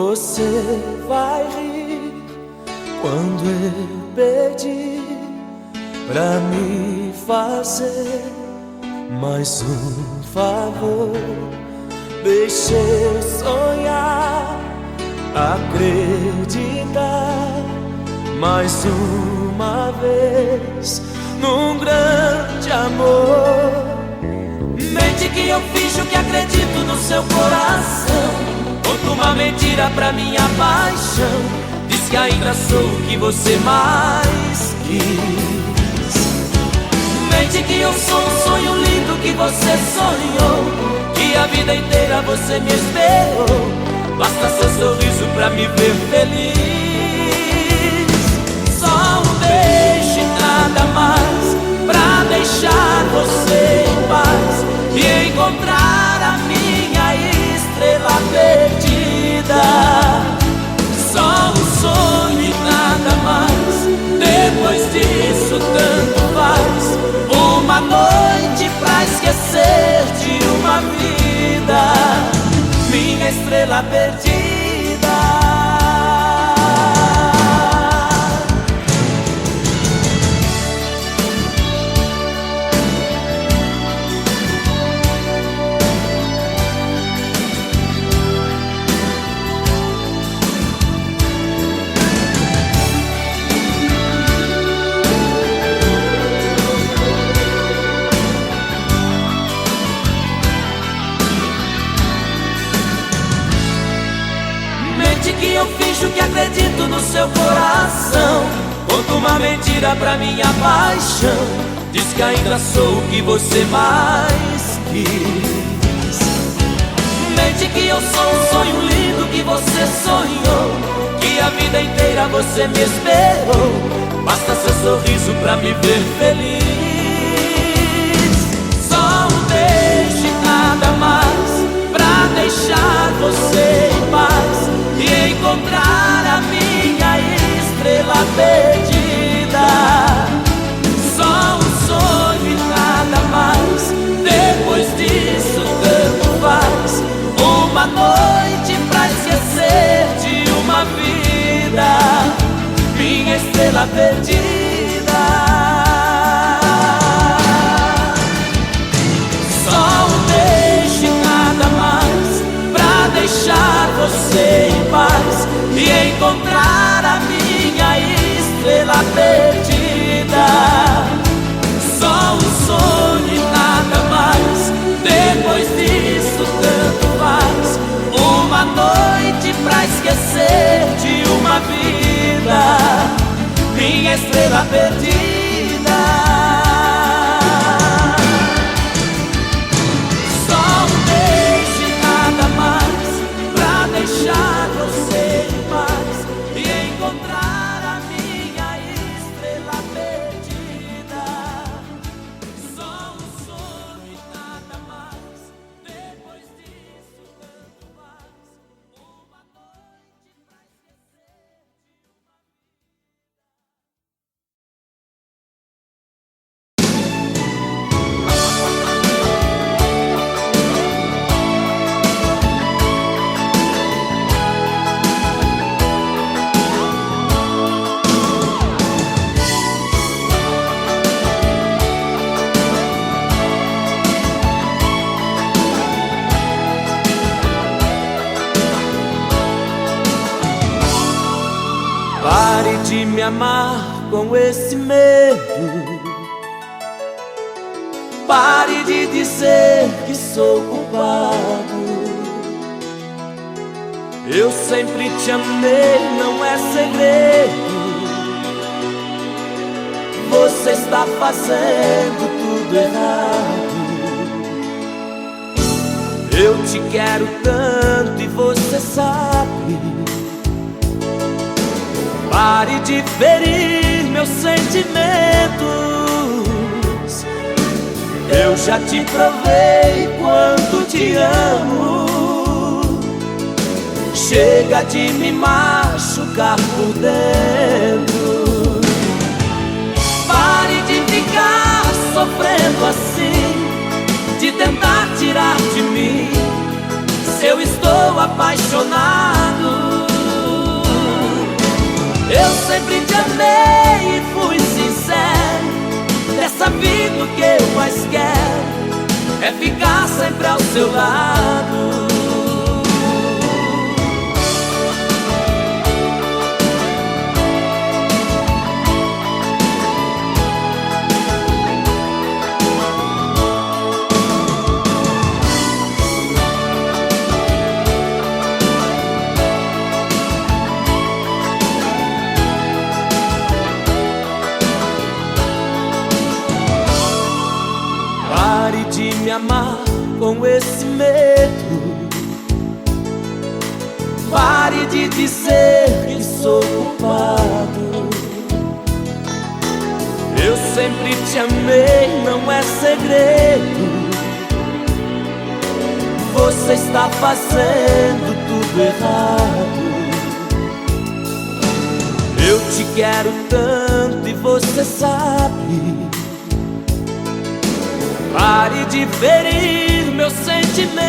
Você vai rir quando eu pedir pra me fazer mais um favor. Deixa eu sonhar, acreditar mais uma vez num grande amor. Mente que eu finjo que acredito no seu coração. Conto uma mentira pra minha paixão. Diz que ainda sou o que você mais quis. Mente que eu sou um sonho lindo que você sonhou, que a vida inteira você me esperou. Basta seu sorriso pra me ver feliz. Só um beijo e nada mais pra deixar você em paz e encontrar a minha estrela perdida. Só um sonho e nada mais. Depois disso tanto faz. Uma noite pra esquecer de uma vida, minha estrela perdida. Que eu finjo que acredito no seu coração. Conto uma mentira pra minha paixão. Diz que ainda sou o que você mais quis. Mente que eu sou um sonho lindo que você sonhou, que a vida inteira você me esperou. Basta seu sorriso pra me ver feliz. Só um beijo e nada mais pra deixar você em paz e encontrar a minha estrela perdida. Só um sonho e nada mais. Depois disso tanto faz. Uma noite pra esquecer de uma vida, minha estrela perdida. Só um beijo e nada mais pra deixar você em paz e encontrar a minha estrela perdida. Só um sonho e nada mais. Depois disso tanto faz. Uma noite pra esquecer de uma vida, minha estrela perdida. Só um beijo e nada mais pra deixar você em paz e encontrar a minha estrela perdida. Só um sonho e nada mais. Depois disso tanto faz. Uma noite pra esquecer de Pare de me amar com esse medo. Pare de dizer que sou culpado. Eu sempre te amei, não é segredo. Você está fazendo tudo errado. Eu te quero tanto e você sabe. Pare de ferir meus sentimentos. Eu já te provei quanto te amo. Chega de me machucar por dentro. Pare de ficar sofrendo assim, de tentar tirar de mim. Se eu estou apaixonado, seu lado. Pare de me amar com esse medo. Pare de dizer que sou culpado. Eu sempre te amei, não é segredo. Você está fazendo tudo errado. Eu te quero tanto e você sabe. Pare de ferir meus sentimentos.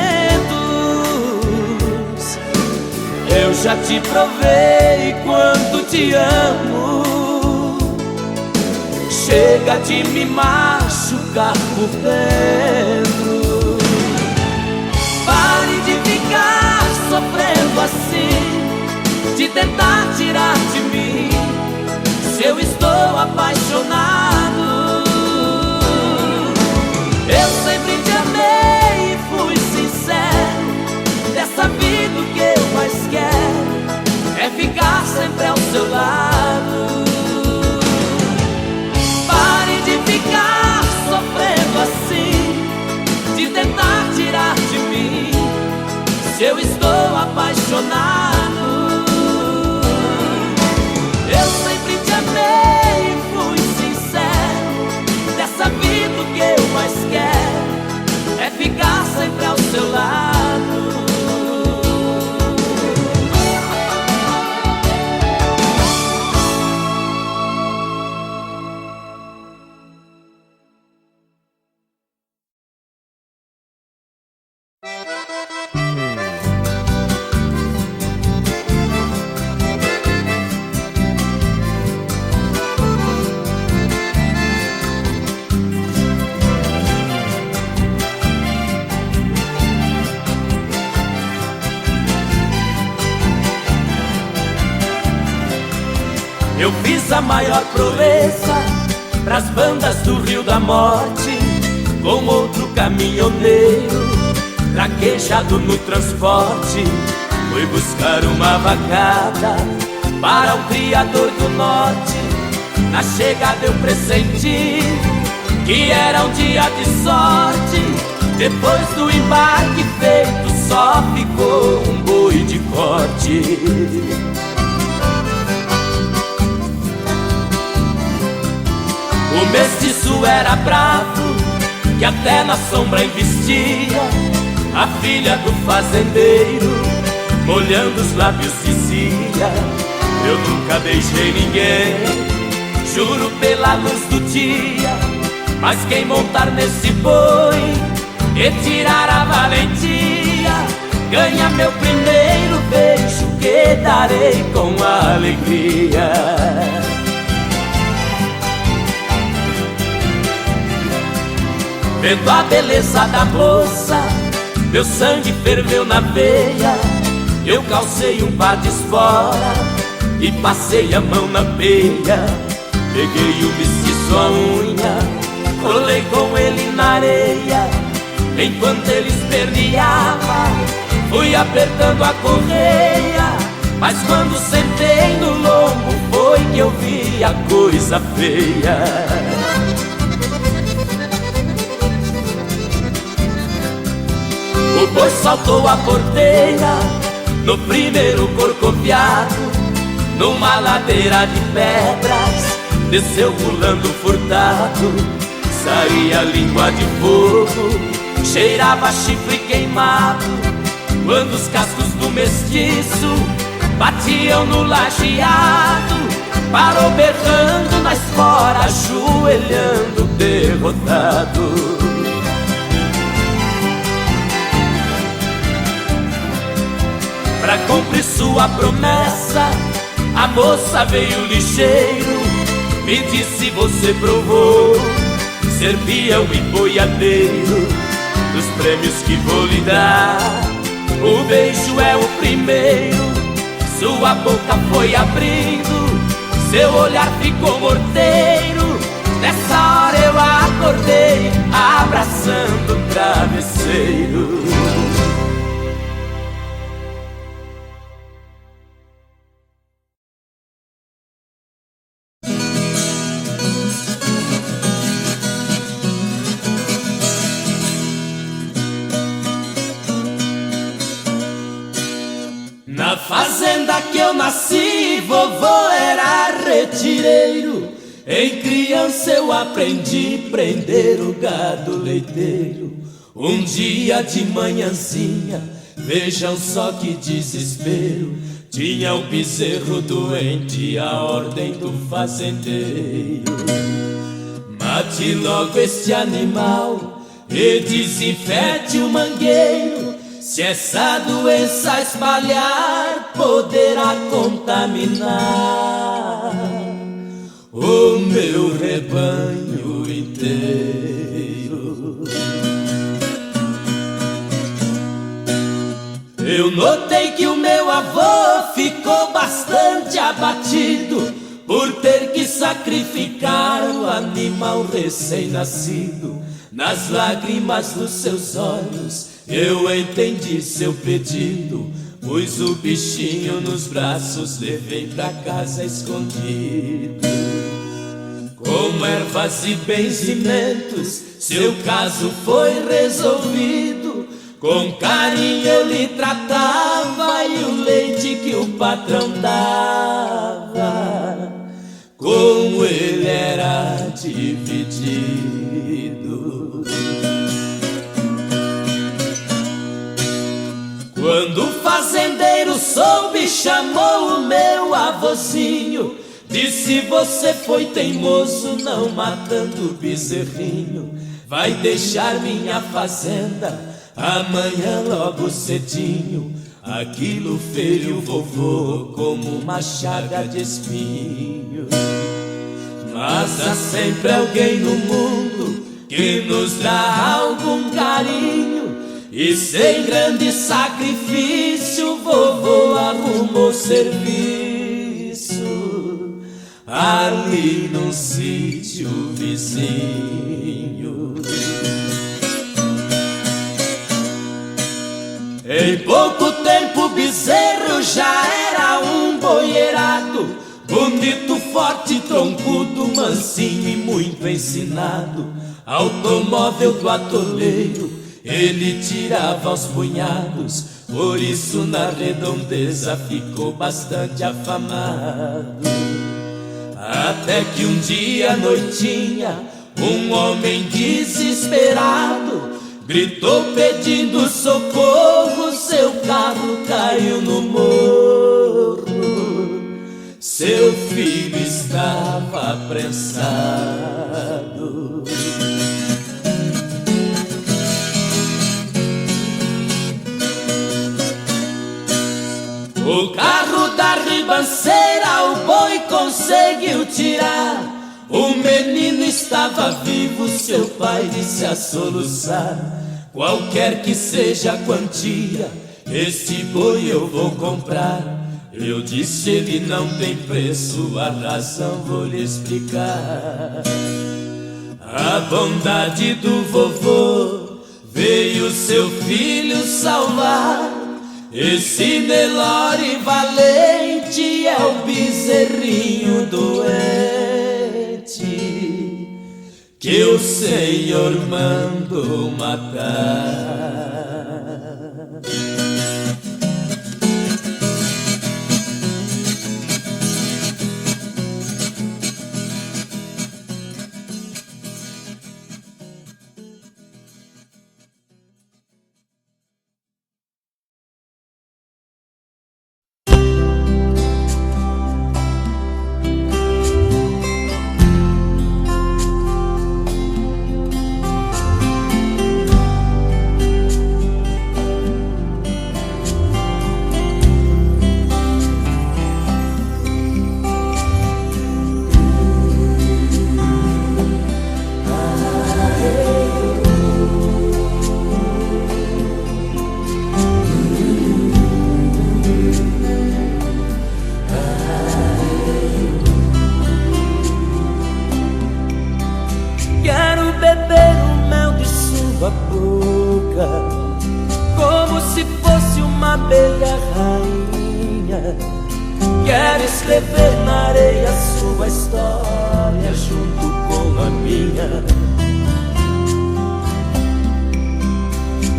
Eu já te provei quanto te amo. Chega de me machucar por dentro. Pare de ficar sofrendo assim, de tentar tirar de mim se eu estou apaixonado. Eu sempre te amei e fui sincero. Dessa vida o que eu mais quero é ficar sempre ao seu lado. Pare de ficar sofrendo assim, de tentar tirar de mim se eu estou apaixonado. Eu sempre te amei e fui sincero. Dessa vida o que eu mais quero é ficar sempre ao seu lado. Eu fiz a maior proeza pras bandas do Rio da Morte, com outro caminhoneiro traquejado no transporte. Fui buscar uma vacada para um criador do norte. Na chegada eu pressenti que era um dia de sorte. Depois do embarque feito só ficou um boi de corte. O mestiço era bravo, que até na sombra investia. A filha do fazendeiro, molhando os lábios, dizia: eu nunca beijei ninguém, juro pela luz do dia. Mas quem montar nesse boi e tirar a valentia, ganha meu primeiro beijo, que darei com alegria. Vendo a beleza da moça, meu sangue ferveu na veia. Eu calcei um par de espora e passei a mão na peia. Peguei o mestiço à unha, colei com ele na areia. Enquanto ele esperneava, fui apertando a correia. Mas quando sentei no lombo, foi que eu vi a coisa feia. O boi saltou a porteira no primeiro corcoviado. Numa ladeira de pedras desceu pulando furtado. Saía língua de fogo, cheirava chifre queimado. Quando os cascos do mestiço batiam no lajeado, parou berrando na espora, ajoelhando derrotado. Pra cumprir sua promessa, a moça veio ligeiro. Me disse: você provou ser peão e boiadeiro. dos prêmios que vou lhe dar. O beijo é o primeiro, sua boca foi abrindo, seu olhar ficou morteiro. Nessa hora eu acordei, abraçando o travesseiro. Na fazenda que eu nasci, vovô era retireiro. Em criança eu aprendi a prender o gado leiteiro. Um dia de manhãzinha, vejam só que desespero, tinha um bezerro doente, a ordem do fazendeiro: mate logo este animal e desinfete o mangueiro. Se essa doença espalhar, poderá contaminar o meu rebanho inteiro. Eu notei que o meu avô ficou bastante abatido por ter que sacrificar o animal recém-nascido. Nas lágrimas dos seus olhos eu entendi seu pedido, pus o bichinho nos braços, levei pra casa escondido. Com ervas e benzimentos seu caso foi resolvido. Com carinho eu lhe tratava e o leite que o patrão dava com ele era dividido. Quando o fazendeiro soube, chamou o meu avôzinho, disse: você foi teimoso não matando o bezerrinho. Vai deixar minha fazenda amanhã logo cedinho. Aquilo feriu o vovô como uma chaga de espinho. Mas há sempre alguém no mundo que nos dá algum carinho, e sem grande sacrifício vovô arrumou serviço ali num sítio vizinho. Em pouco tempo o bezerro já era um boieirado, bonito, forte, troncudo, mansinho e muito ensinado. Automóvel do atoleiro ele tirava aos punhados, por isso na redondeza ficou bastante afamado. Até que um dia à noitinha um homem desesperado gritou pedindo socorro, seu carro caiu no morro, seu filho estava apressado. O carro da ribanceira o boi conseguiu tirar. O menino estava vivo, seu pai disse a soluçar: qualquer que seja a quantia, este boi eu vou comprar. Eu disse: ele não tem preço, a razão vou lhe explicar. A bondade do vovô veio seu filho salvar. Esse Nelore valente é o bezerrinho doente que o Senhor mandou matar. abelha rainha. Quero escrever na areia sua história junto com a minha.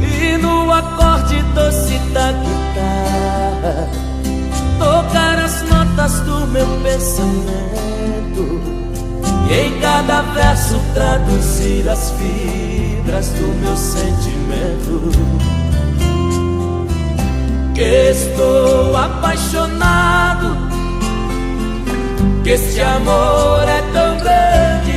E no acorde doce da guitarra tocar as notas do meu pensamento, e em cada verso traduzir as fibras do meu sentimento. Que estou apaixonado, que este amor é tão grande.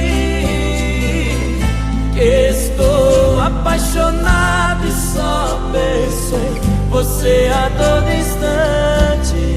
Que estou apaixonado e só penso em você a todo instante.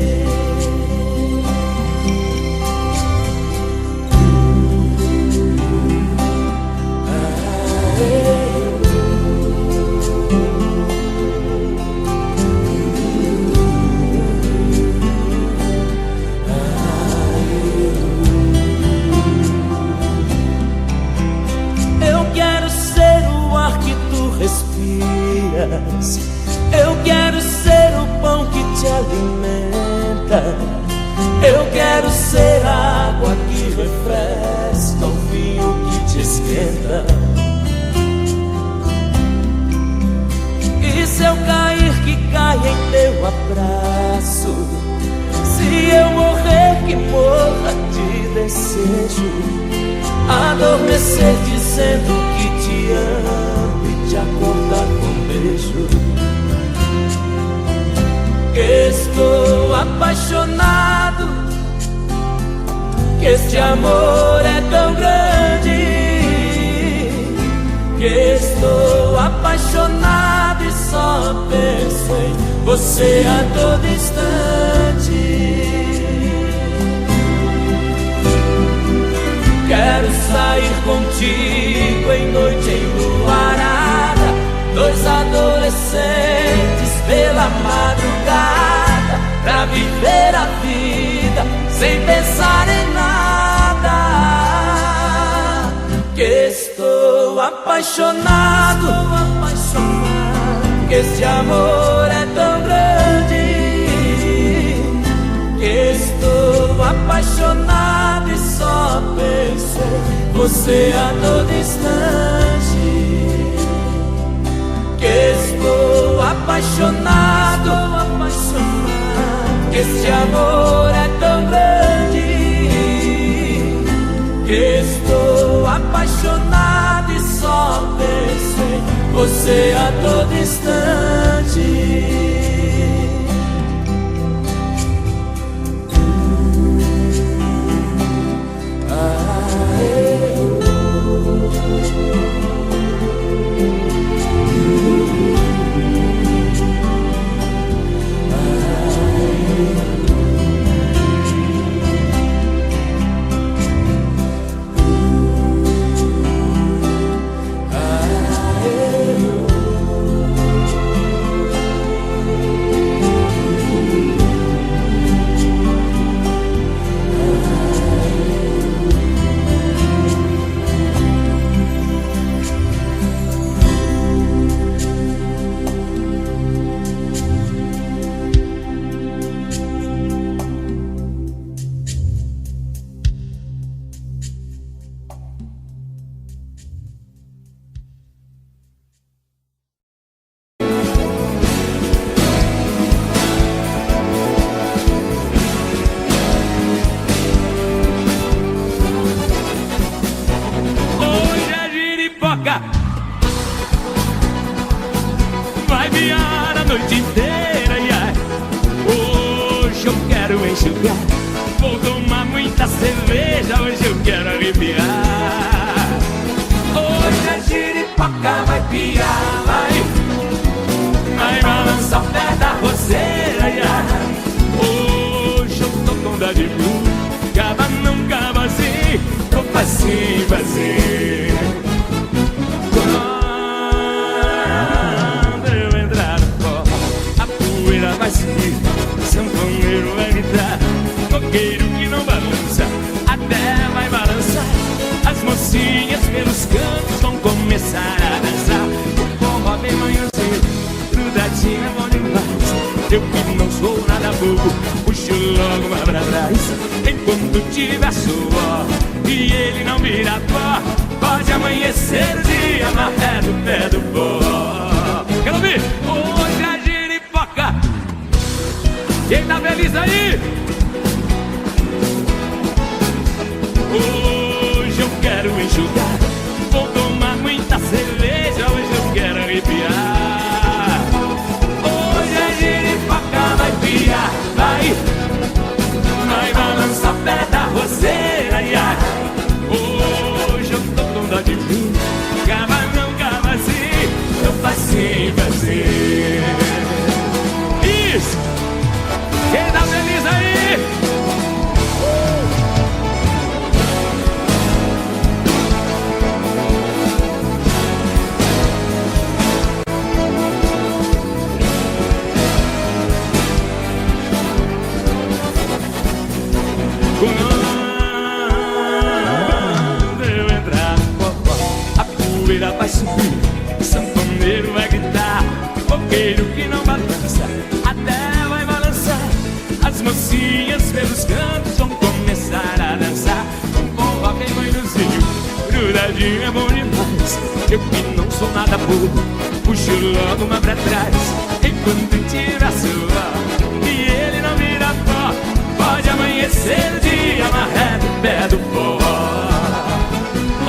Eu quero ser o pão que te alimenta. Eu quero ser a água que refresca, o vinho que te esquenta. E se eu cair, que caia em teu abraço. Se eu morrer, que morra de desejo. Adormecer dizendo que te amo e te acordar com beijo. Que estou apaixonado, que este amor é tão grande. Que estou apaixonado e só penso em você a todo instante. Quero sair contigo em noite enluarada, dois adolescentes pela madrugada, pra viver a vida sem pensar em nada. Que estou apaixonado, que este amor é tão grande. Que estou apaixonado e só penso em você a todo instante. Que estou apaixonado, que este amor é tão grande. Que estou apaixonado e só penso em você a todo instante. Vai viar a noite inteira, yeah. Hoje eu quero enxugar, vou tomar muita cerveja, hoje eu quero arrepiar. Hoje a giripoca vai piar, vai balançar o pé da roseira, yeah. Hoje eu tô com dó de blu, cava não cava assim, tô facinho, facinho. Vai seguir, sanfoneiro vai gritar, coqueiro que não balança, até vai balançar. As mocinhas pelos cantos vão começar a dançar. Eu que não sou nada bobo, puxo logo mais pra trás. Enquanto tiver suor e ele não vira pó, pode amanhecer o dia na ré do pé do pó. Quero ouvir? Hoje é giripoca. Quem tá feliz aí? Hoje eu quero enxugar, vou tomar muita cerveja, hoje eu quero arrepiar. Hoje é giripoca, vai piar, vai balançar o pé da roseira, ia. Hoje eu tô com dó de mim, cava não, cava assim, eu facinho, facinho. Isso! Quem tá feliz aí? Quando eu entrar no forró, a poeira vai subir, o sanfoneiro vai gritar, fogueiro que não balança, até vai balançar. As mocinhas pelos cantos vão começar a dançar. Um forró que vai no zinho, grudadinho é bom demais. Eu que não sou nada bobo, puxo logo uma pra trás. Enquanto tiver suor e ele não vira pó, pode amanhecer o dia na ré do pé do pó.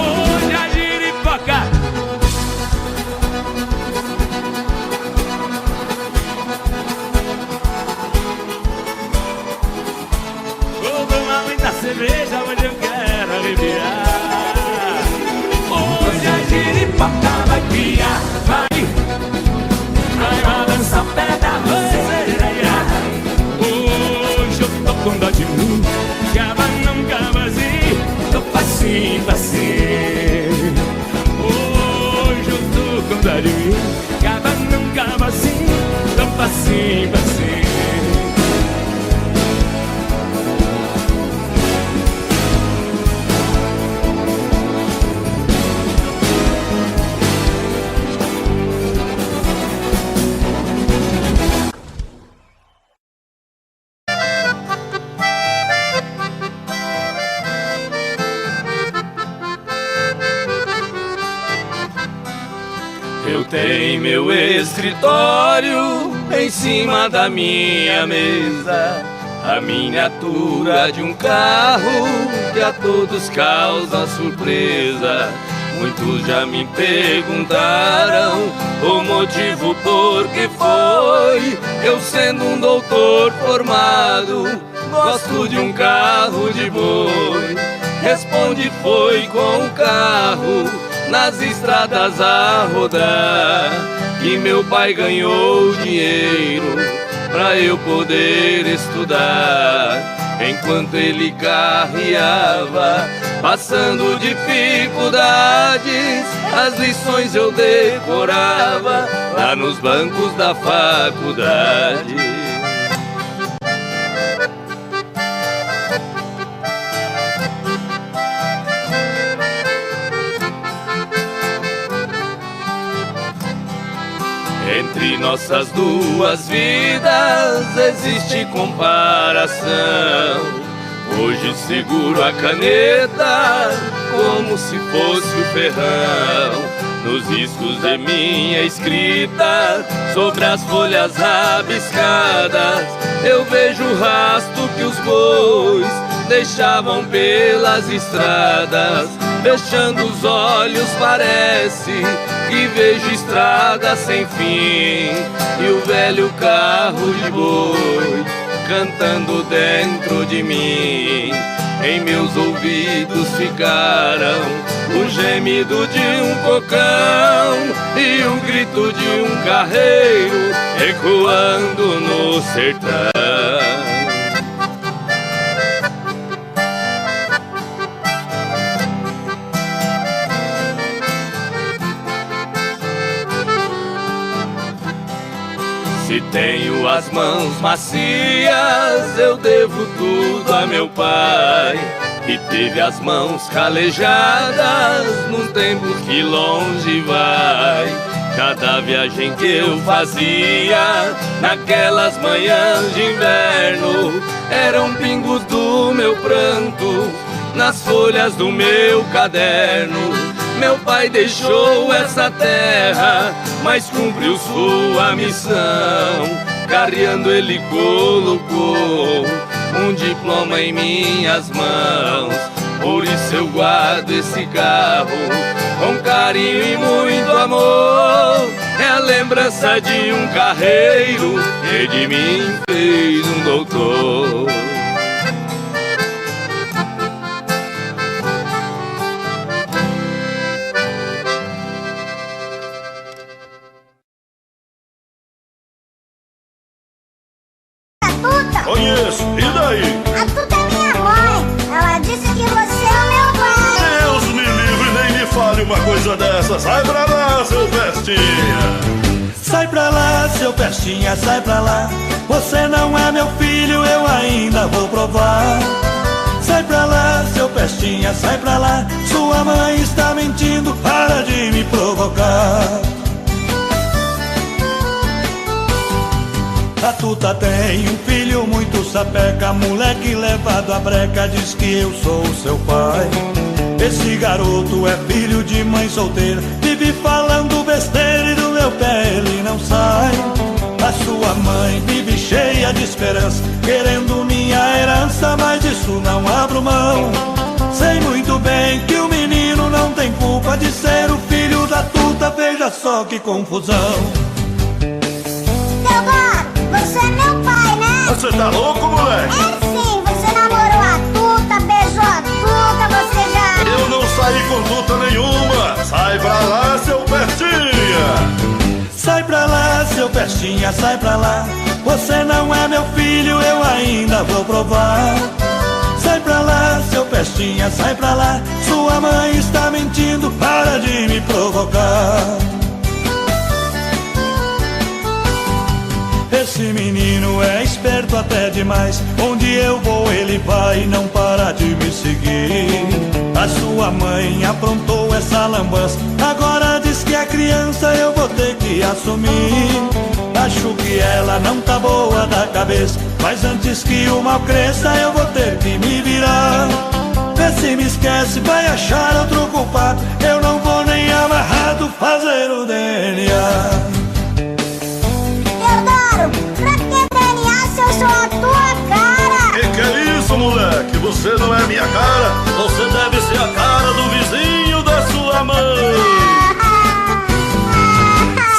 Hoje a giripoca. Vou tomar muita cerveja, hoje eu quero arrepiar. Hoje a giripoca vai piar, vai balançar o pé da roseira. Hoje eu tô com dó de mim, cava não, cava assim, tô facinho, facinho. Hoje eu tô com dó de mim, cava não, cava assim, tô facinho, facinho. Eu tenho meu escritório em cima da minha mesa, a miniatura de um carro que a todos causa surpresa. Muitos já me perguntaram o motivo por que foi. Eu sendo um doutor formado, gosto de um carro de boi. Responde foi com o carro nas estradas a rodar, que meu pai ganhou dinheiro pra eu poder estudar. Enquanto ele carreava, passando dificuldades, as lições eu decorava lá nos bancos da faculdade. Entre nossas duas vidas existe comparação. Hoje seguro a caneta como se fosse o ferrão nos riscos de minha escrita, sobre as folhas rabiscadas eu vejo o rastro que os bois deixavam pelas estradas. Fechando os olhos parece que vejo estrada sem fim, e o velho carro de boi cantando dentro de mim. Em meus ouvidos ficaram o gemido de um cocão e o grito de um carreiro ecoando no sertão. Se tenho as mãos macias, eu devo tudo a meu pai, que teve as mãos calejadas num tempo que longe vai. cada viagem que eu fazia, naquelas manhãs de inverno, eram pingos do meu pranto nas folhas do meu caderno. Meu pai deixou essa terra, mas cumpriu sua missão. Carreando ele colocou um diploma em minhas mãos. Por isso eu guardo esse carro com carinho e muito amor. É a lembrança de um carreiro que de mim fez um doutor. Conheço, e daí? A Tuta é minha mãe. Ela disse que você é o meu pai. Deus me livre, nem me fale uma coisa dessa. Sai pra lá, seu Pestinha. Sai pra lá, seu Pestinha, sai pra lá. Você não é meu filho, eu ainda vou provar. Sai pra lá, seu Pestinha, sai pra lá. Sua mãe está mentindo, para de me provocar. A Tuta tem um filho muito sapeca, moleque levado à breca, diz que eu sou o seu pai. Esse garoto é filho de mãe solteira, vive falando besteira e do meu pé ele não sai. A sua mãe vive cheia de esperança, querendo minha herança, mas disso não abro mão. Sei muito bem que o menino não tem culpa de ser o filho da Tuta, veja só que confusão. Você é meu pai, né? Você tá louco, moleque? É sim, você namorou a Tuta, beijou a Tuta, você já... Eu não saí com Tuta nenhuma. Sai pra lá, seu Pestinha. Sai pra lá, seu Pestinha, sai pra lá. Você não é meu filho, eu ainda vou provar. Sai pra lá, seu Pestinha, sai pra lá. Sua mãe está mentindo, para de me provocar. Esse menino é esperto até demais. Onde eu vou ele vai e não para de me seguir. A sua mãe aprontou essa lambança, agora diz que a criança eu vou ter que assumir. Acho que ela não tá boa da cabeça, mas antes que o mal cresça eu vou ter que me virar. Vê se me esquece, vai achar outro culpado. Eu não vou nem amarrado fazer o DNA. Pra que DNA se eu sou a tua cara? Que é isso, moleque? Você não é minha cara. Você deve ser a cara do vizinho da sua mãe.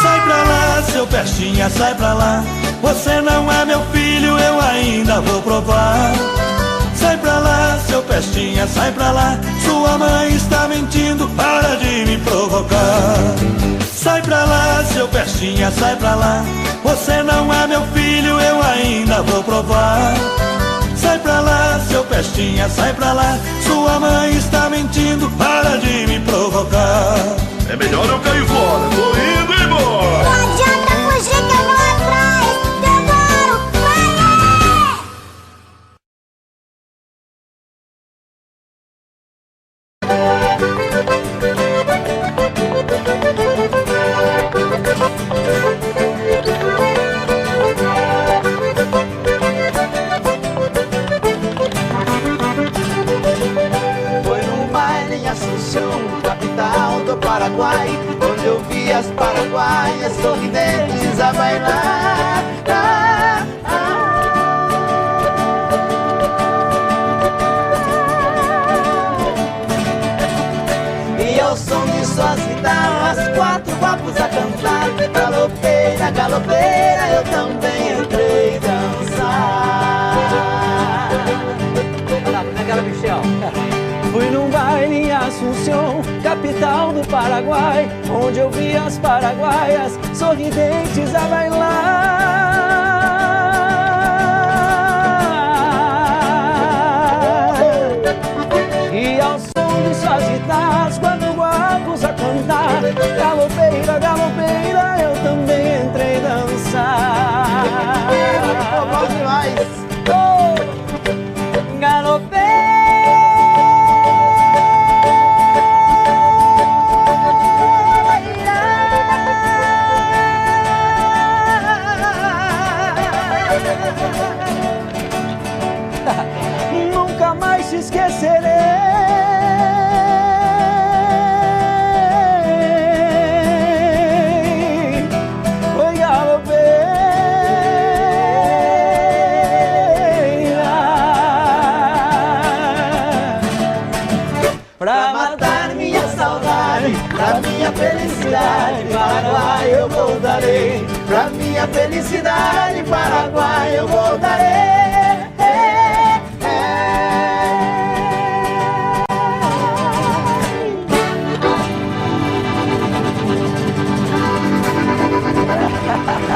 Sai pra lá, seu Pestinha, sai pra lá. Você não é meu filho, eu ainda vou provar. Sai pra lá, seu Pestinha, sai pra lá. Sua mãe está mentindo, para de me provocar. Sai pra lá, seu Pestinha, sai pra lá. Você não é meu filho, eu ainda vou provar. Sai pra lá, seu Pestinha, sai pra lá. Sua mãe está mentindo, para de me provocar. É melhor eu cair fora, tô indo embora. Não adianta fugir que eu vou atrás. Teodoro, vai! Capital do Paraguai, onde eu vi as paraguaias sorridentes a bailar. E ao som de suas guitarras, quatro guapos a cantar. Galopeira, galopeira, eu também entrei dançar. Naquela Michel. Fui num baile em Assunção, capital do Paraguai, onde eu vi as paraguaias sorridentes a bailar. E ao som de suas guitarras, quatro guapos a cantar. Galopeira, galopeira, eu também entrei dançar. Oh, bom demais! Oh, galopeira. Nunca mais te esquecerei. Oi, galopeira, pra matar minha saudade, pra minha felicidade, Paraguai eu voltarei. Pra minha felicidade, Paraguai eu voltarei.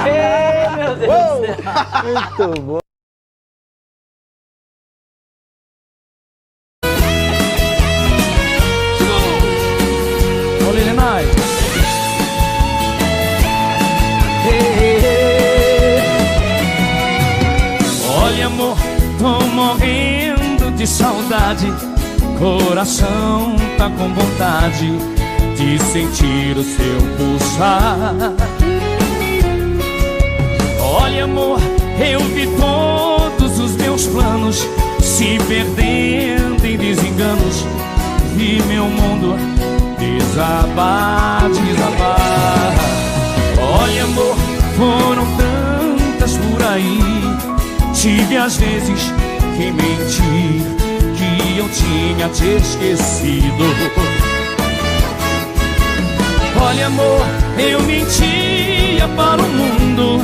Ei, meu Deus do céu. Muito bom. Olha, amor, tô morrendo de saudade. Coração tá com vontade de sentir o seu pulsar. Olha, amor, eu vi todos os meus planos se perdendo em desenganos. Vi meu mundo desabar, desabar. Olha, amor, foram tantas por aí. Tive às vezes que mentir, que eu tinha te esquecido. Olha, amor, eu mentia para o mundo,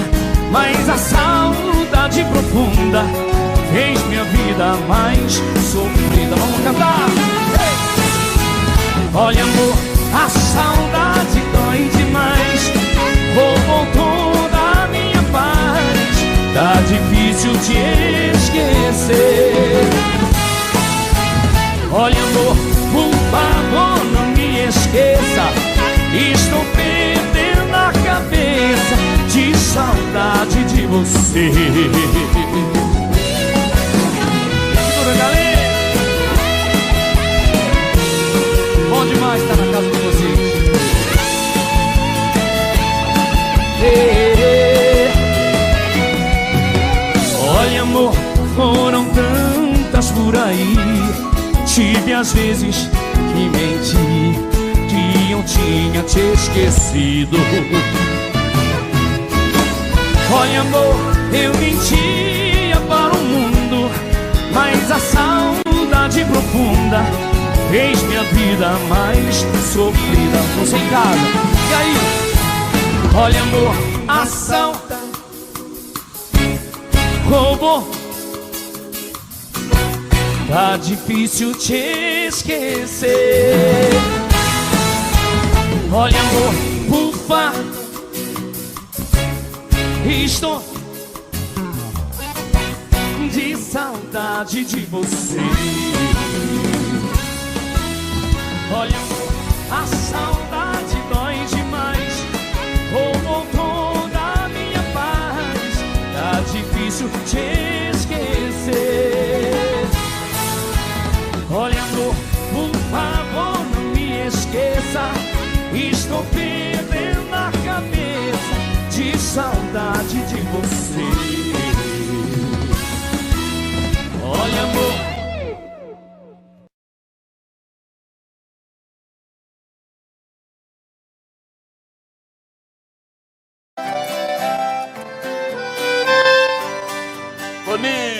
mas a saudade profunda fez minha vida mais sofrida. Vamos cantar! Hey! Olha, amor, a saudade dói demais, roubou toda a minha paz. Tá difícil te esquecer. Olha, amor, por favor, não me esqueça. Estou perdendo a cabeça de saudade de você. Segura, galera. Bom demais estar na casa de vocês. Olha, amor, foram tantas por aí. Tive às vezes que mentir, que eu tinha te esquecido. Olha, amor, eu mentia para o mundo, mas a saudade profunda fez minha vida mais sofrida. Você em casa, e aí? Olha, amor, a saudade roubou. Tá difícil te esquecer. Olha, amor, por favor, estou de saudade de você. Olha, amor, a saudade dói demais, roubou toda a minha paz. Tá difícil te esquecer. Olha, amor, por favor, não me esqueça. Estou perdendo a cabeça de saudade de você. Olha, amor, bonito.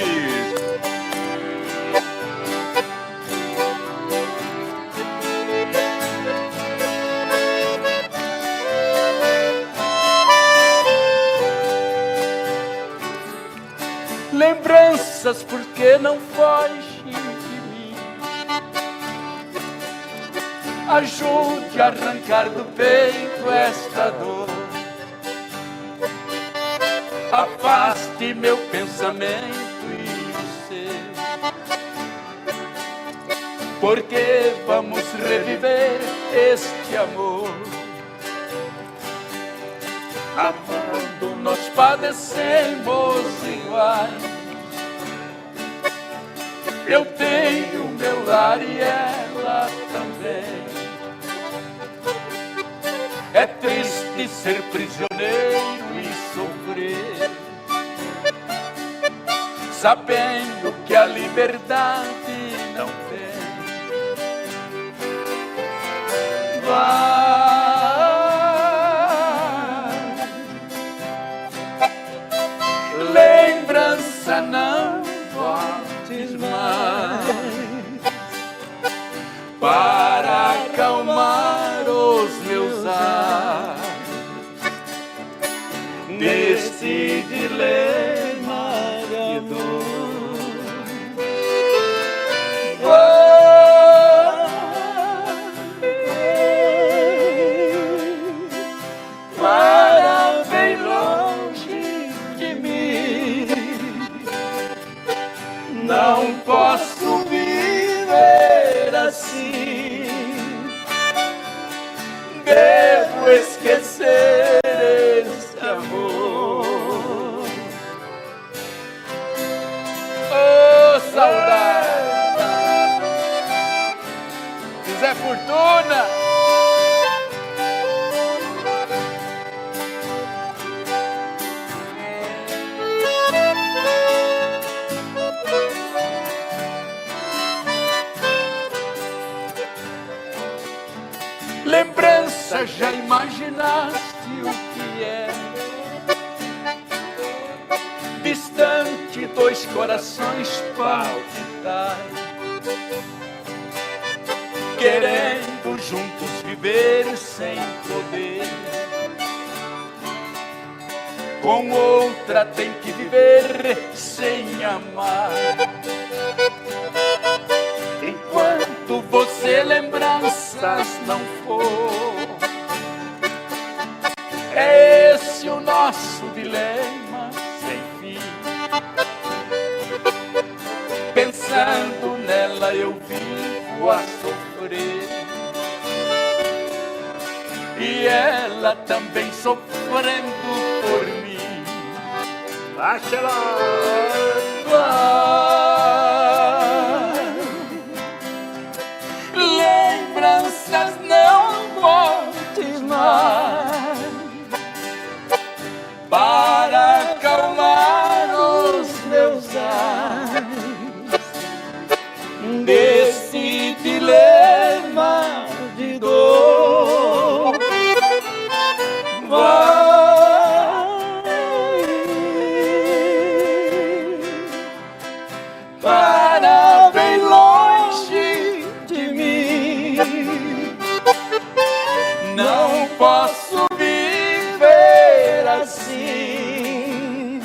Lembranças, porque não foge de mim. Ajude a arrancar do peito esta dor. Afaste meu pensamento e o seu, porque vamos reviver este amor. Amando nós padecemos iguais. Eu tenho meu lar e ela também. É triste ser prisioneiro e sofrer, sabendo que a liberdade não tem. Vai, lembrança, não voltes mais para acalmar os meus ais neste dilema de dor. Para bem longe de mim, não posso viver assim. Devo esquecer esse amor. Oh, saudade! Zé Fortuna! Lembrança, já imaginaste o que é? Distante, dois corações palpitais, querendo juntos viver sem poder. Com outra tem que viver sem amar. Enquanto você lembranças não for, é esse o nosso dilema sem fim. Pensando nela eu vivo a sofrer, e ela também sofrendo por mim. Baixa lembranças, não voltes mais para acalmar os meus ais desse dilema de dor. Para bem longe de mim, não posso viver assim.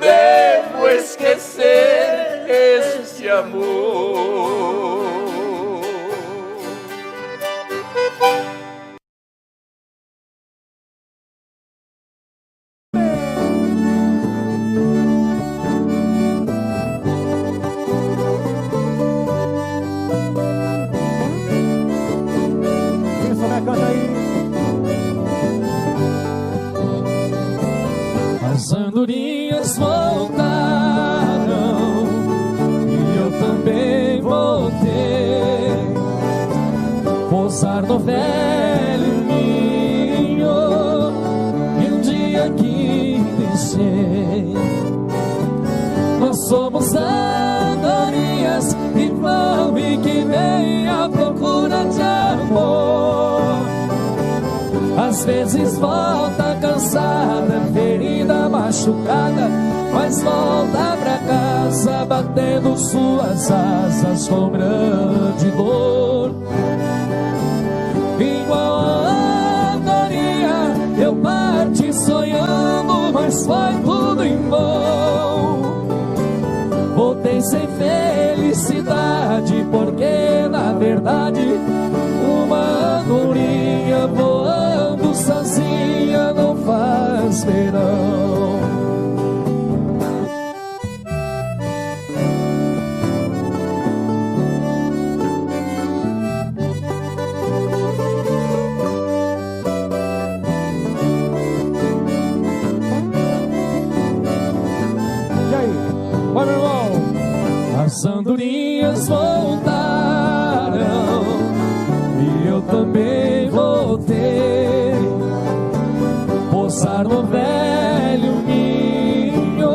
Devo esquecer esse amor. As andorinhas voltaram e eu também voltei. Pousar no velho ninho e um dia que deixei. Nós somos andorinhas que vão e que vêm à procura de amor. Às vezes volta cansada, ferida, machucada, mas volta pra casa batendo suas asas com grande dor. Igual a andorinha eu parti sonhando, mas foi tudo em vão. Voltei sem felicidade, porque na verdade uma andorinha voando sozinha não faz verão. E aí, bora, irmão? As andorinhas voltaram e eu também voltei. Pousar no velho ninho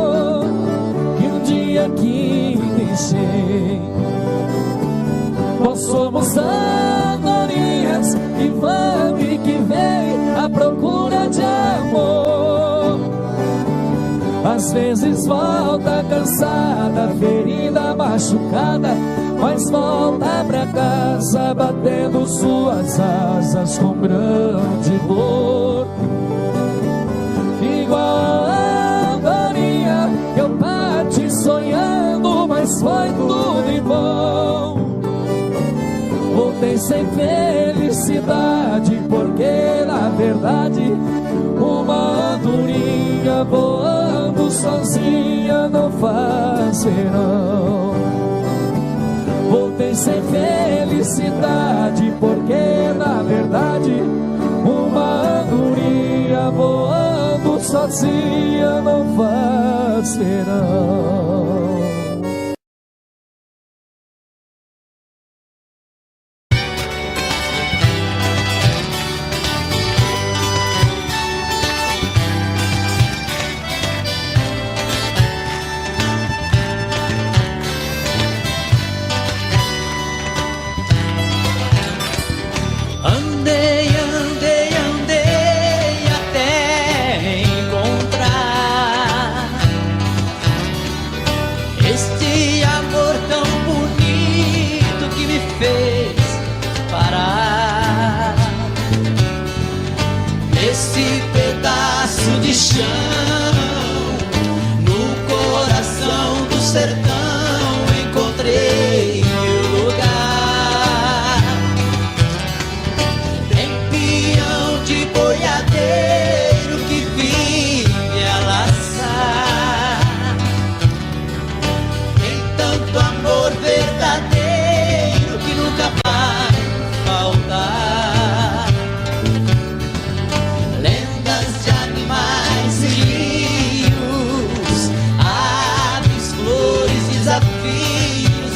Às vezes volta cansada, ferida, machucada, mas volta pra casa batendo suas asas com grande dor. Igual a andorinha que eu bati sonhando, mas foi tudo em vão. Voltei sem felicidade, porque na verdade uma andorinha voando sozinha não faz verão. Voltei sem felicidade, porque na verdade uma andorinha voando sozinha não faz verão.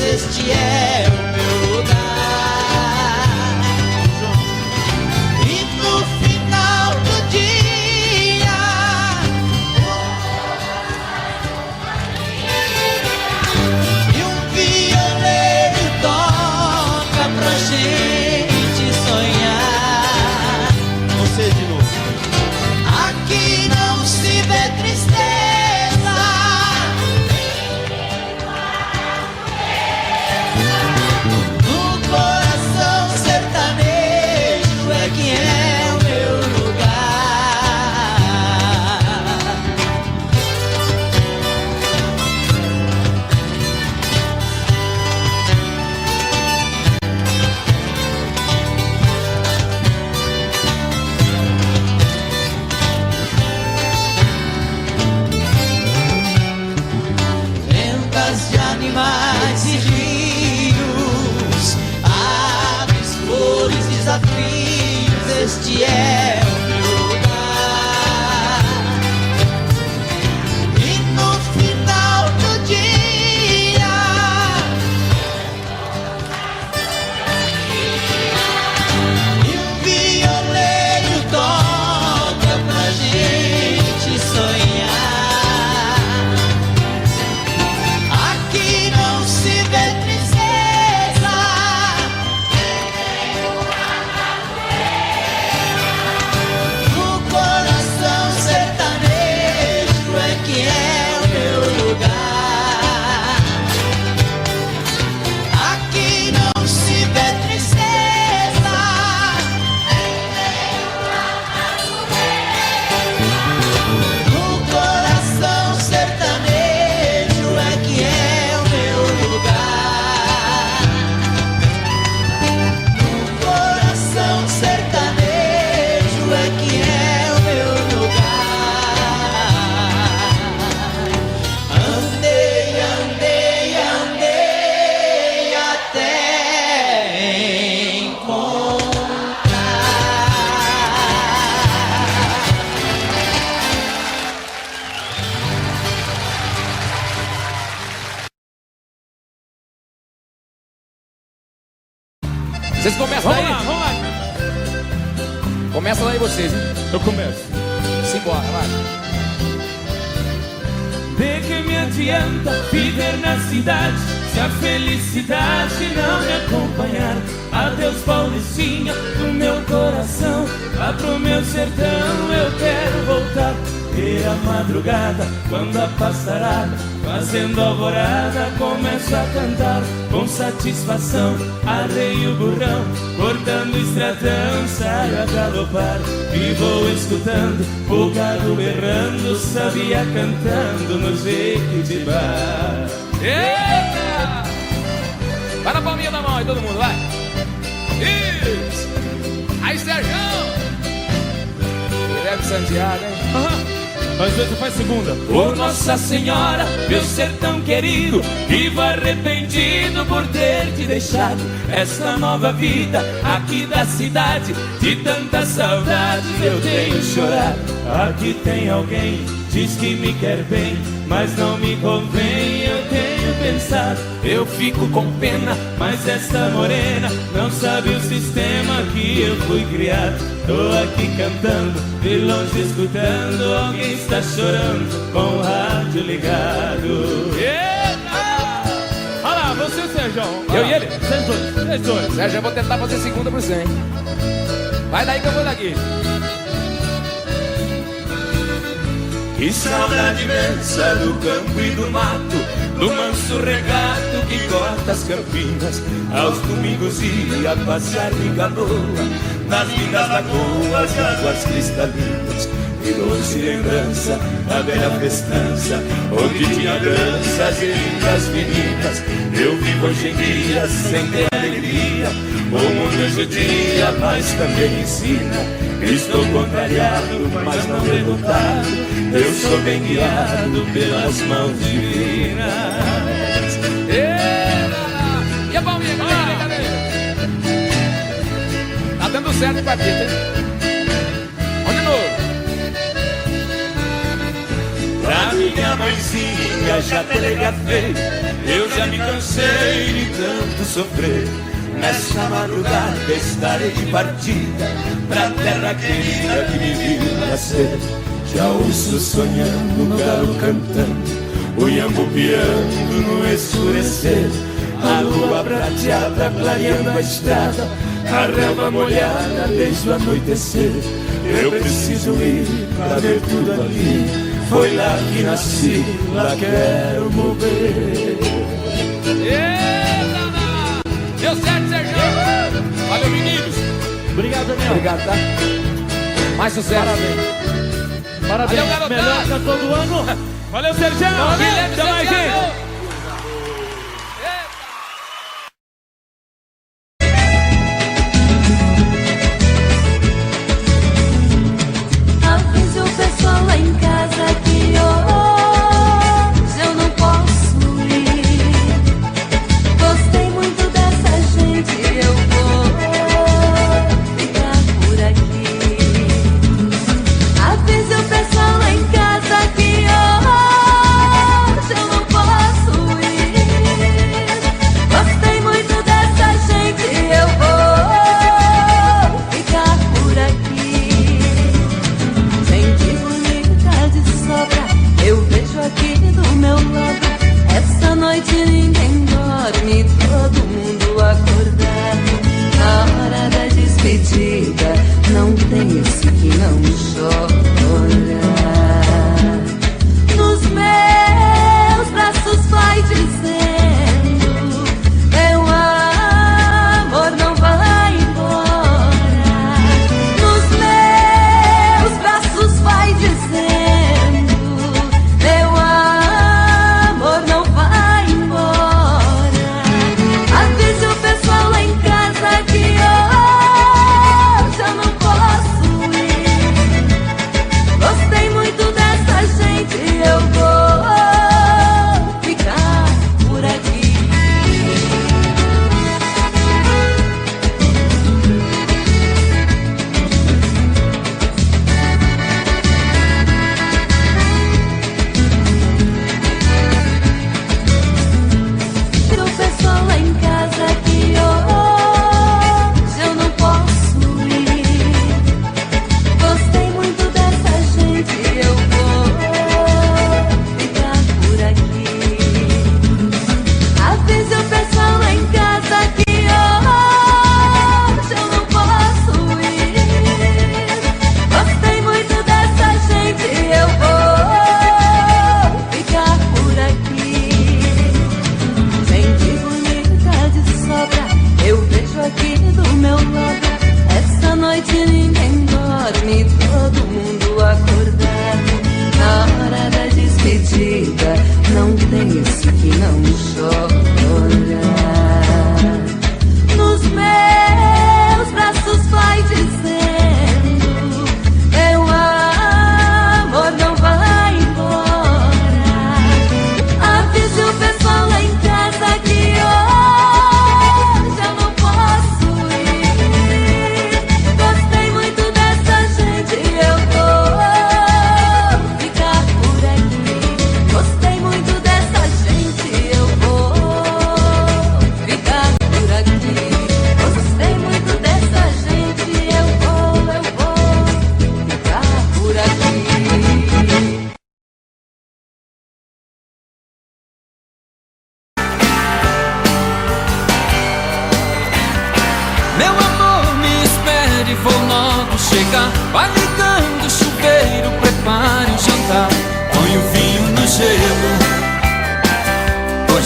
Este é o meu lugar. E no final do dia, e o violeiro toca pra gente sonhar. Aqui não se vê tristeza, Vocês começam daí? Vamos lá. Começa daí vocês, hein? Eu começo. Simbora, vai. De que me adianta viver na cidade se a felicidade não me acompanhar? Adeus, Paulistinha, do meu coração, lá pro meu sertão eu quero voltar. E a madrugada, quando a passarada, fazendo alvorada, começo a cantar com satisfação. Arreio o burrão, cortando o estradão, saio a galopar e vou escutando o gado berrando, sabia cantando no jeito de bar. Eita! Vai na palminha da mão aí, todo mundo, vai! Isso! Aí, Serjão! Guilherme Santiago, hein? Às vezes faz segunda. Por Nossa Senhora, meu sertão querido, vivo arrependido por ter te deixado esta nova vida aqui da cidade. De tantas saudades eu tenho chorado. Aqui tem alguém, diz que me quer bem, mas não me convém, eu tenho pensado. Eu fico com pena, Mas esta morena não sabe o sistema que eu fui criado. Tô aqui cantando, de longe escutando, alguém está chorando com o rádio ligado. Eita! Olha lá, você e o Sérgio. Eu e ele? Vocês dois. Sérgio, eu vou tentar fazer segunda pro 100. Vai daí que eu vou daqui. que saudade imensa do campo e do mato, do manso regato que corta as campinas. Aos domingos ia passear de canoa nas lindas lagoas e águas cristalinas. E doce lembrança da velha festança, onde tinha danças e lindas meninas. Eu vivo hoje em dia sem ter alegria, o mundo judia, mas também ensina. Estou contrariado, mas não derrotado, eu sou bem guiado pelas mãos divinas. E a palminha, cadê? Tá dando certo o quarteto, hein? Vamos de novo. Pra minha mãezinha já telegrafei, eu já me cansei de tanto sofrer. Nessa madrugada estarei de partida pra terra querida que me viu nascer. Já ouço sonhando no galo cantando, o iambu piando no escurecer. A lua prateada clareando a estrada, a relva molhada desde o anoitecer. Eu preciso ir pra ver tudo ali, foi lá que nasci, lá quero morrer. Deu certo, Sérgio! Valeu, meninos! Obrigado, Daniel. Obrigado, tá? Mais sucesso! Parabéns. Valeu, garotada. Melhor cantor do ano. Valeu, Sérgio. Até mais, gente. Avise o pessoal lá em casa que hoje eu não posso ir. Gostei muito dessa gente, eu vou ficar por aqui. Avise o pessoal lá em casa que hoje eu não posso ir. Gostei muito dessa gente, eu vou ficar por aqui. Gente bonita de sobra, eu vejo aqui do meu lado. Essa noite ninguém dorme, todo mundo acordado. Na hora da despedida, não tem esse que não chora. Nos meus braços vai dizendo: meu amor não vai embora. Nos meus braços vai dizendo: meu amor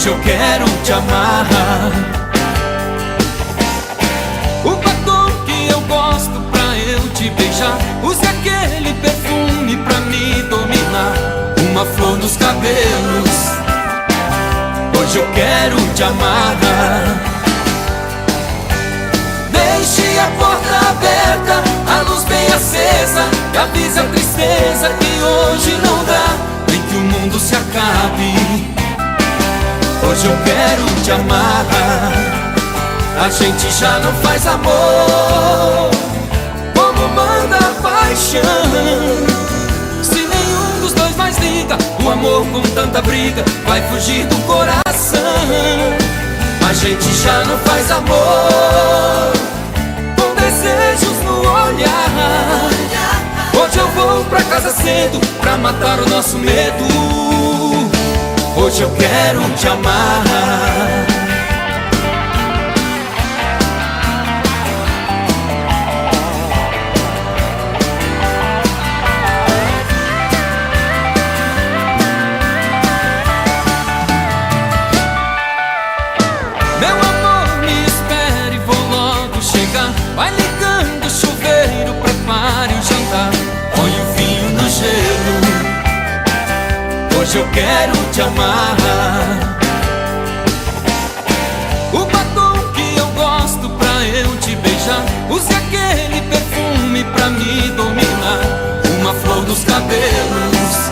Hoje eu quero te amar. O batom que eu gosto pra eu te beijar, use aquele perfume pra me dominar. Uma flor nos cabelos, hoje eu quero te amar. Deixe a porta aberta, a luz bem acesa, e avise a tristeza que hoje não dá, nem que o mundo se acabe. Hoje eu quero te amar. A gente já não faz amor como manda a paixão. Se nenhum dos dois mais liga, o amor com tanta briga vai fugir do coração. A gente já não faz amor com desejos no olhar. Hoje eu vou pra casa cedo pra matar o nosso medo. Hoje eu quero te amar. Meu amor, me espere, vou logo chegar. Vai ligando o chuveiro, prepare o jantar, põe o vinho no gelo. Hoje eu quero te amar. O batom que eu gosto pra eu te beijar, use aquele perfume pra me dominar. Uma flor nos cabelos,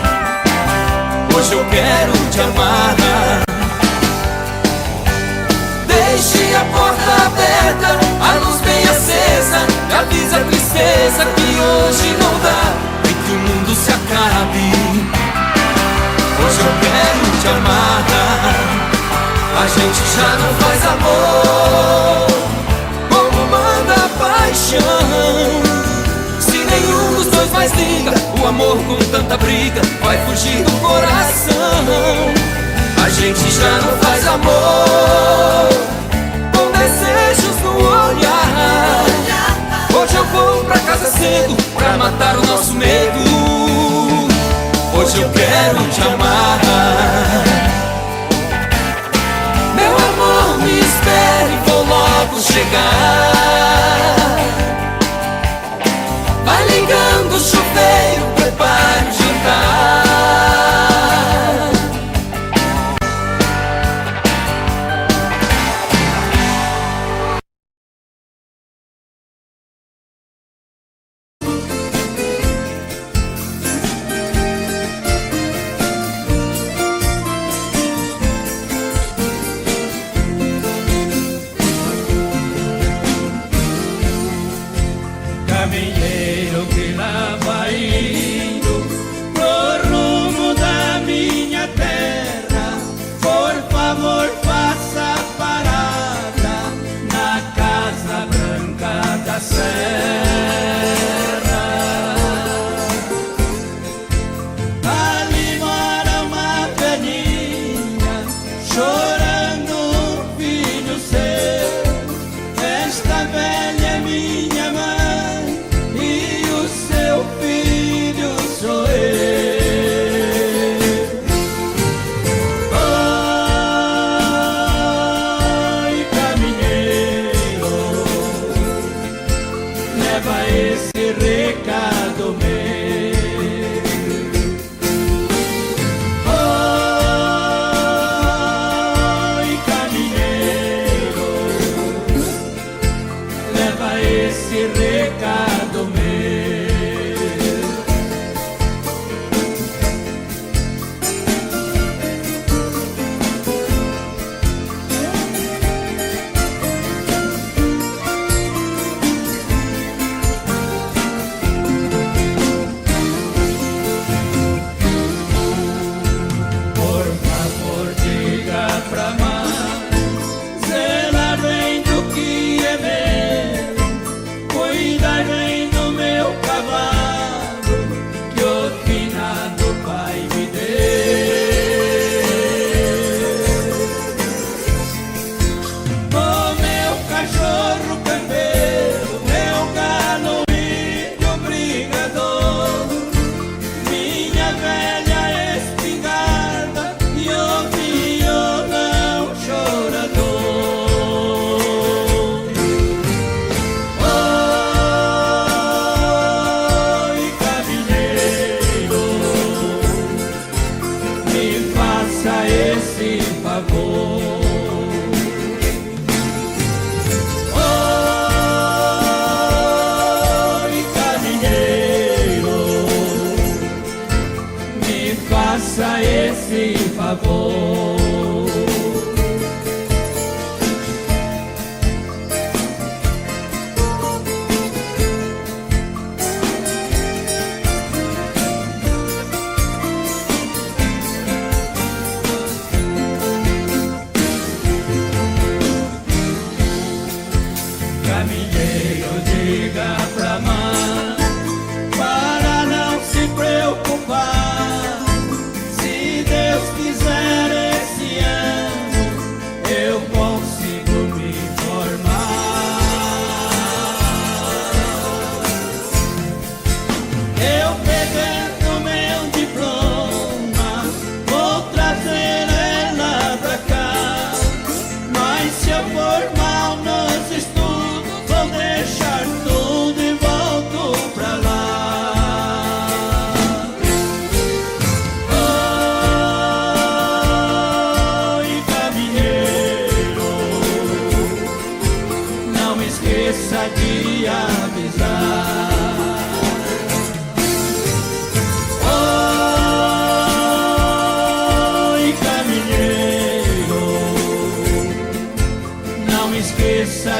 hoje eu quero te amar. Deixe a porta aberta, a luz bem acesa, e avise a tristeza que hoje não dá, nem que o mundo se acabe. Hoje eu quero te amar. A gente já não faz amor como manda a paixão. Se nenhum dos dois mais liga, o amor com tanta briga vai fugir do coração. A gente já não faz amor com desejos no olhar. Hoje eu vou pra casa cedo pra matar o nosso medo. Hoje eu quero te amar. Meu amor, me espere, vou logo chegar. Vai ligando o chuveiro, prepare o jantar. faça esse favor. Oi, caminheiro, me faça esse favor.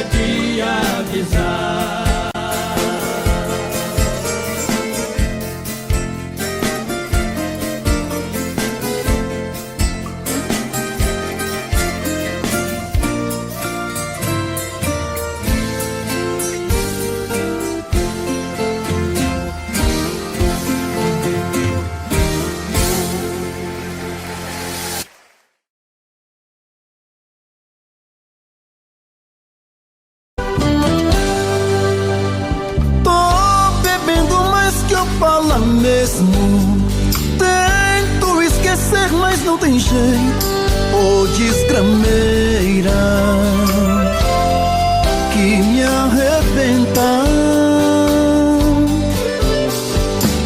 De avisar. Fala mesmo, tento esquecer, mas não tem jeito. Ô desgrameira que me arrebenta.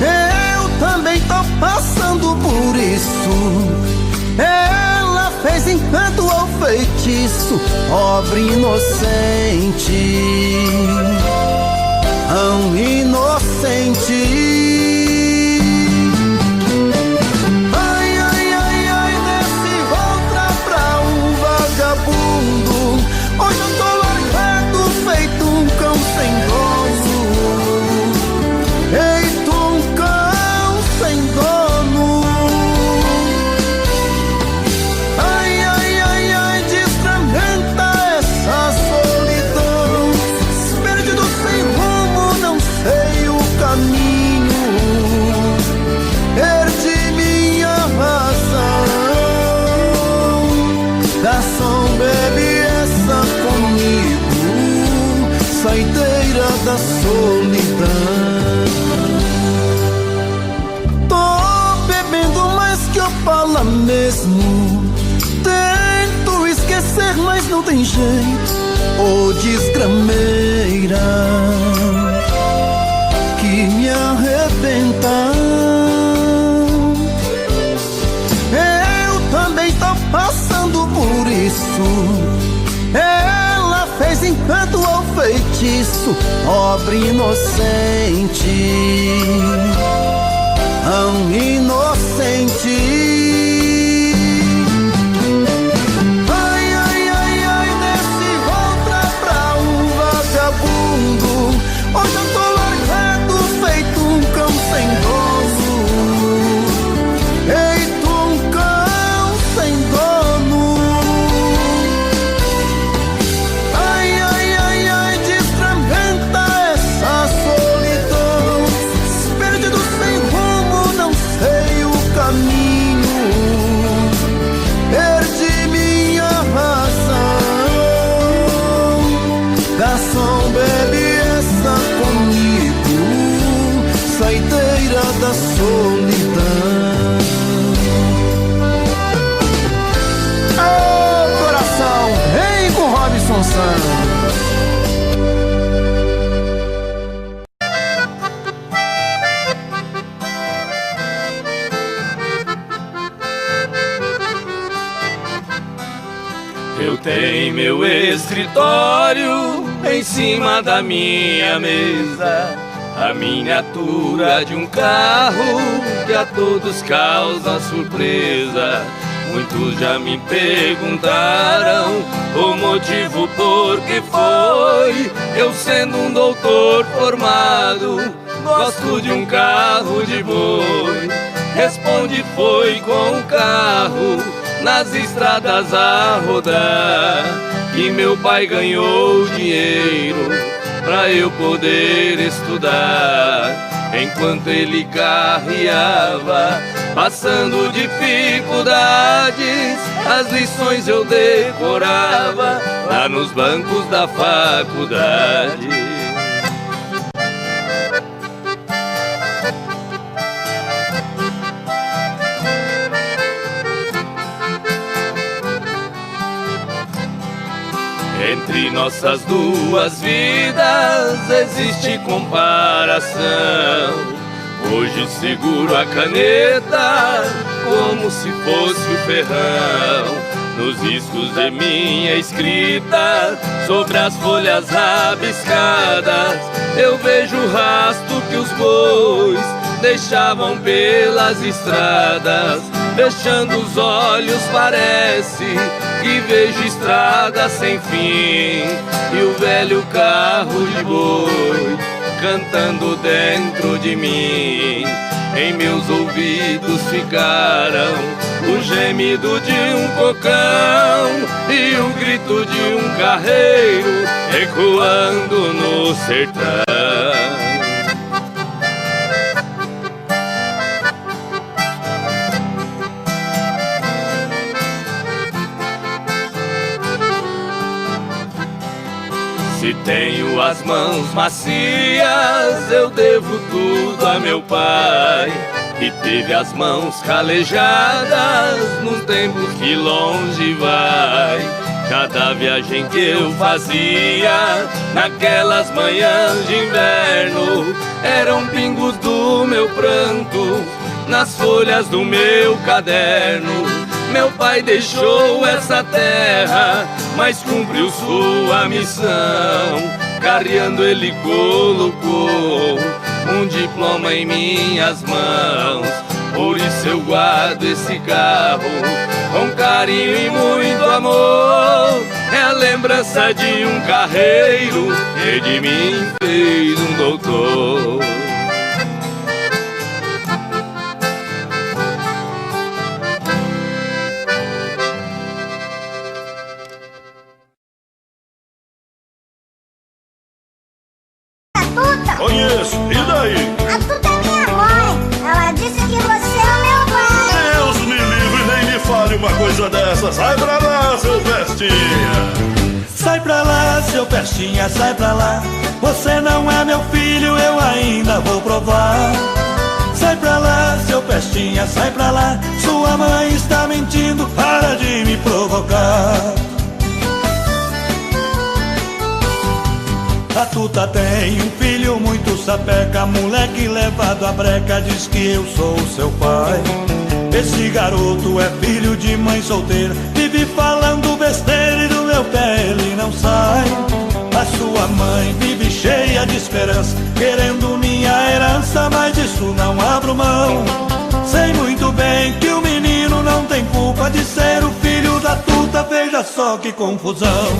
Eu também tô passando por isso. Ela fez encanto ou feitiço, pobre inocente, tão inocente. Hoje eu tô largado, feito um cão sem dono. Feito um cão sem dono. Ai, ai, ai, ai, desfragmenta essa solidão. Perdido sem rumo, não sei o caminho. Perdi minha razão. Garçom, bebe comigo, saideira da solidão. Tô bebendo mais que eu falo mesmo. Tento esquecer, mas não tem jeito. Ô desgrameira que me arrebenta. Eu também tô passando por isso. Ela fez encanto ou feitiço, pobre inocente, tão inocente. Ai, ai, ai, ai, desce outra pra um vagabundo. Hoje eu tô largado, feito um cão sem dono. Feito um cão sem dono. Perdido sem rumo, não sei o caminho. Eu tenho meu escritório em cima da minha mesa, a miniatura de um carro que a todos causa surpresa. Muitos já me perguntaram o motivo por que foi. Eu sendo um doutor formado, gosto de um carro de boi. Responde, foi com o carro nas estradas a rodar que meu pai ganhou dinheiro pra eu poder estudar. Enquanto ele carreava, passando dificuldades, as lições eu decorava lá nos bancos da faculdade. Entre nossas duas vidas existe comparação. Hoje seguro a caneta como se fosse o ferrão. Nos riscos de minha escrita, sobre as folhas rabiscadas, eu vejo o rastro que os bois deixavam pelas estradas. Fechando os olhos parece que vejo estrada sem fim, e o velho carro de boi cantando dentro de mim. Em meus ouvidos ficaram o gemido de um cocão e o grito de um carreiro ecoando no sertão. Se tenho as mãos macias, eu devo tudo a meu pai, que teve as mãos calejadas num tempo que longe vai. Cada viagem que eu fazia naquelas manhãs de inverno eram pingos do meu pranto nas folhas do meu caderno. Meu pai deixou essa terra, mas cumpriu sua missão. Carreando ele colocou um diploma em minhas mãos. Por isso eu guardo esse carro com carinho e muito amor. É a lembrança de um carreiro que de mim fez um doutor. Conheço, e daí? A Tuta é minha mãe. Ela disse que você é o meu pai. Deus me livre, nem me fale uma coisa dessa. Sai pra lá, seu Pestinha. Sai pra lá, seu Pestinha, sai pra lá. Você não é meu filho, eu ainda vou provar. Sai pra lá, seu Pestinha, sai pra lá. Sua mãe está mentindo, para de me provocar. A Tuta tem um filho muito sapeca, moleque levado à breca, diz que eu sou seu pai. Esse garoto é filho de mãe solteira, vive falando besteira e do meu pé ele não sai. A sua mãe vive cheia de esperança, querendo minha herança, mas disso não abro mão. Sei muito bem que o menino não tem culpa de ser o filho da Tuta, veja só que confusão.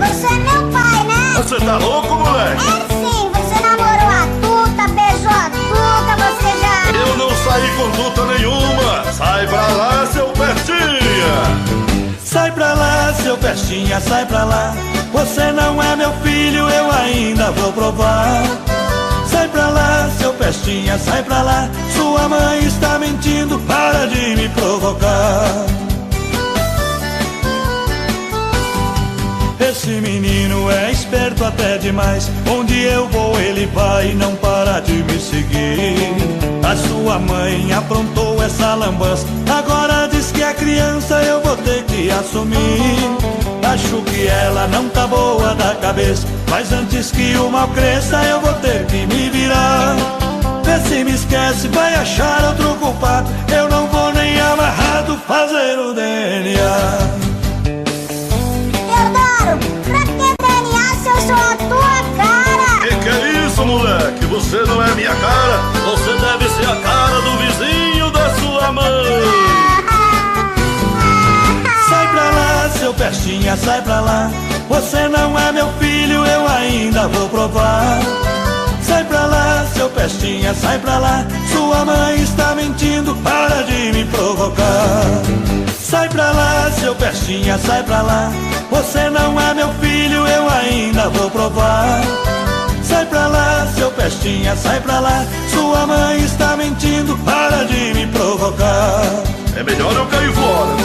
Você é meu pai, né? Você tá louco, moleque? É sim, você namorou a Tuta, beijou a Tuta, você já... Eu não saí com Tuta nenhuma. Sai pra lá, seu Pestinha. Sai pra lá, seu Pestinha, sai pra lá. Você não é meu filho, eu ainda vou provar. Sai pra lá, seu Pestinha, sai pra lá. Sua mãe está mentindo, para de me provocar. Esse menino é esperto até demais. Onde eu vou ele vai e não para de me seguir. A sua mãe aprontou essa lambança, agora diz que a criança eu vou ter que assumir. Acho que ela não tá boa da cabeça, mas antes que o mal cresça eu vou ter que me virar. Vê se me esquece, vai achar outro culpado. Eu não vou nem amarrado fazer o DNA. Pestinha, sai pra lá. Você não é meu filho, eu ainda vou provar. Sai pra lá, seu Pestinha, sai pra lá. Sua mãe está mentindo, para de me provocar. Sai pra lá, seu Pestinha, sai pra lá. Você não é meu filho, eu ainda vou provar. Sai pra lá, seu Pestinha, sai pra lá. Sua mãe está mentindo, para de me provocar. É melhor eu cair fora.